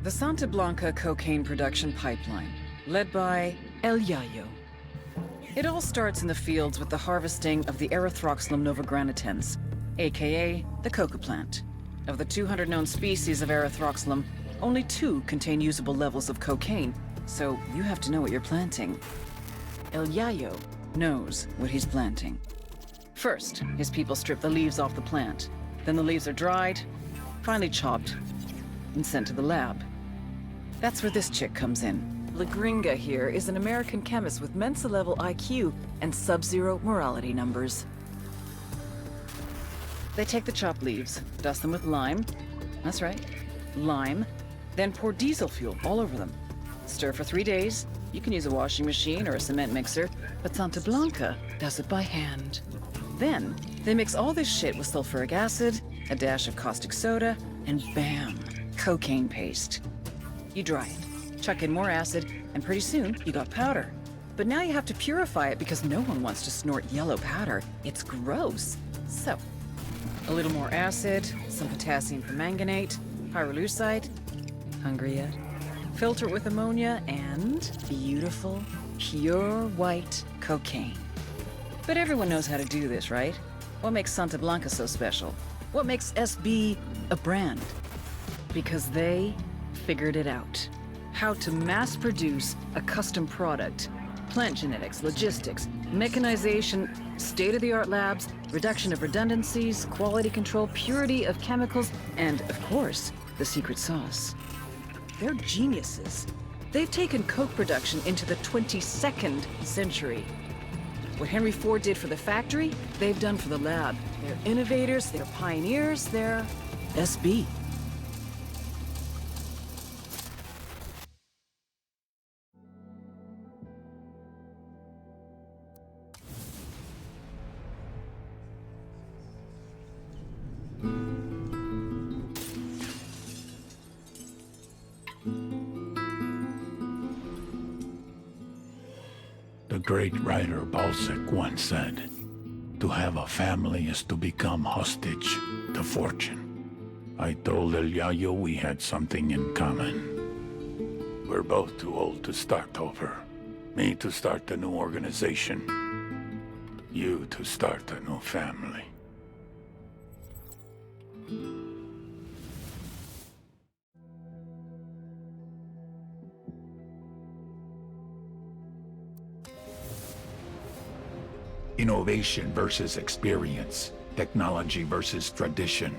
The Santa Blanca cocaine production pipeline, led by El Yayo. It all starts in the fields with the harvesting of the Erythroxylum novogranitens, aka the coca plant. Of the 200 known species of Erythroxylum, only 2 contain usable levels of cocaine, so you have to know what you're planting. El Yayo knows what he's planting. First, his people strip the leaves off the plant. Then the leaves are dried, finally chopped, and sent to the lab. That's where this chick comes in. La Gringa here is an American chemist with Mensa-level IQ and sub-zero morality numbers. They take the chopped leaves, dust them with lime. That's right, lime. Then pour diesel fuel all over them. Stir for 3 days. You can use a washing machine or a cement mixer, but Santa Blanca does it by hand. Then, they mix all this shit with sulfuric acid, a dash of caustic soda, and bam, cocaine paste. You dry it, chuck in more acid, and pretty soon, you got powder. But now you have to purify it because no one wants to snort yellow powder. It's gross. So, a little more acid, some potassium permanganate, pyrolusite. Hungry yet? Filter it with ammonia, and beautiful, pure white cocaine. But everyone knows how to do this, right? What makes Santa Blanca so special? What makes SB a brand? Because they figured it out. How to mass produce a custom product. Plant genetics, logistics, mechanization, state-of-the-art labs, reduction of redundancies, quality control, purity of chemicals, and, of course, the secret sauce. They're geniuses. They've taken coke production into the 22nd century. What Henry Ford did for the factory, they've done for the lab. They're innovators, they're pioneers, they're SB. The great writer Balzac once said, "To have a family is to become hostage to fortune." I told El Yayo we had something in common. We're both too old to start over. Me to start a new organization. You to start a new family. Innovation versus experience. Technology versus tradition.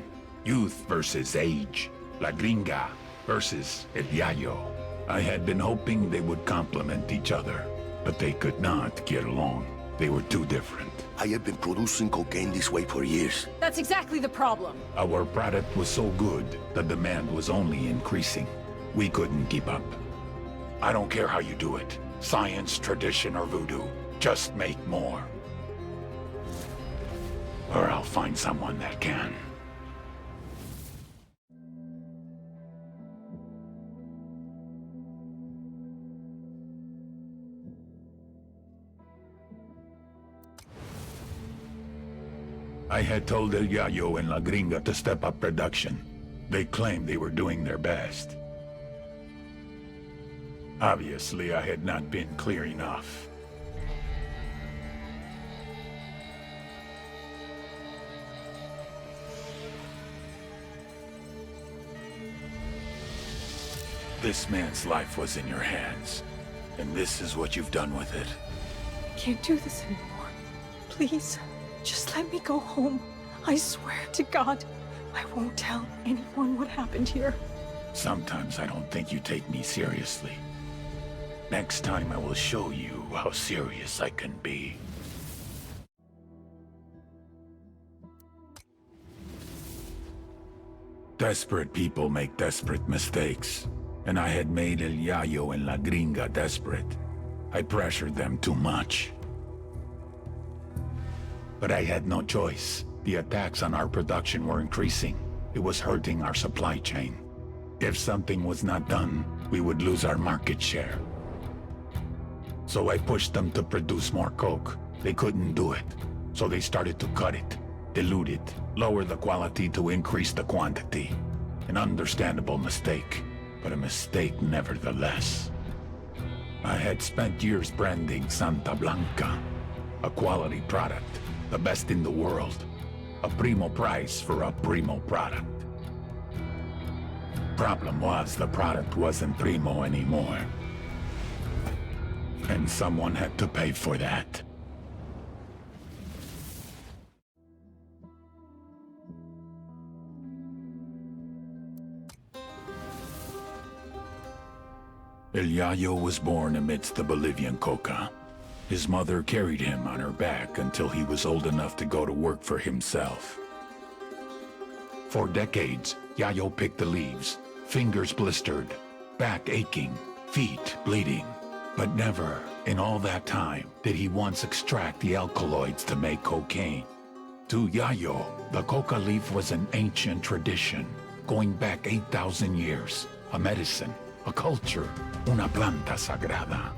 Youth versus age. La Gringa versus El Yayo. I had been hoping they would complement each other, but they could not get along. They were too different. I have been producing cocaine this way for years. That's exactly the problem. Our product was so good, the demand was only increasing. We couldn't keep up. I don't care how you do it. Science, tradition, or voodoo. Just make more. Or I'll find someone that can. I had told El Yayo and La Gringa to step up production. They claimed they were doing their best. Obviously, I had not been clear enough. This man's life was in your hands, and this is what you've done with it. I can't do this anymore. Please, just let me go home. I swear to God, I won't tell anyone what happened here. Sometimes I don't think you take me seriously. Next time I will show you how serious I can be. Desperate people make desperate mistakes, and I had made El Yayo and La Gringa desperate. I pressured them too much. But I had no choice. The attacks on our production were increasing. It was hurting our supply chain. If something was not done, we would lose our market share. So I pushed them to produce more coke. They couldn't do it, so they started to cut it, dilute it, lower the quality to increase the quantity. An understandable mistake, but a mistake nevertheless. I had spent years branding Santa Blanca, a quality product, the best in the world, a primo price for a primo product. Problem was, the product wasn't primo anymore. And someone had to pay for that. El Yayo was born amidst the Bolivian coca. His mother carried him on her back until he was old enough to go to work for himself. For decades, Yayo picked the leaves, fingers blistered, back aching, feet bleeding. But never, in all that time, did he once extract the alkaloids to make cocaine. To Yayo, the coca leaf was an ancient tradition, going back 8,000 years, a medicine, a culture, una planta sagrada.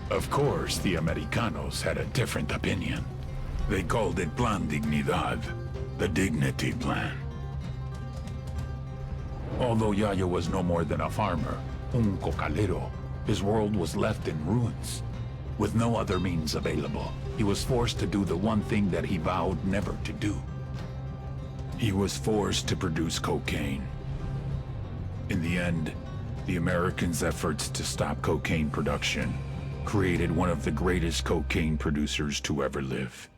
Of course, the Americanos had a different opinion. They called it Plan Dignidad, the dignity plan. Although Yayo was no more than a farmer, un cocalero, his world was left in ruins. With no other means available, he was forced to do the one thing that he vowed never to do. He was forced to produce cocaine. In the end, the Americans' efforts to stop cocaine production created one of the greatest cocaine producers to ever live.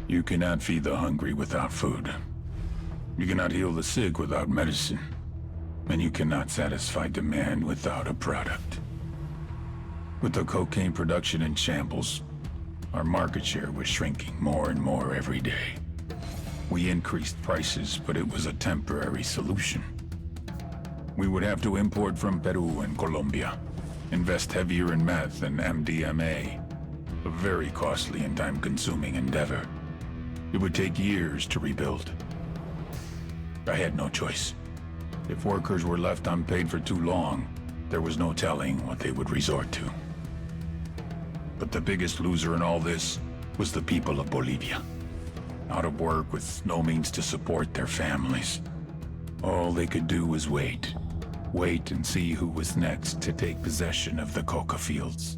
You cannot feed the hungry without food. You cannot heal the sick without medicine. And you cannot satisfy demand without a product. With the cocaine production in shambles, our market share was shrinking more and more every day. We increased prices, but it was a temporary solution. We would have to import from Peru and Colombia, invest heavier in meth and MDMA, a very costly and time-consuming endeavor. It would take years to rebuild. I had no choice. If workers were left unpaid for too long, there was no telling what they would resort to. But the biggest loser in all this was the people of Bolivia. Out of work with no means to support their families. All they could do was wait. Wait and see who was next to take possession of the coca fields.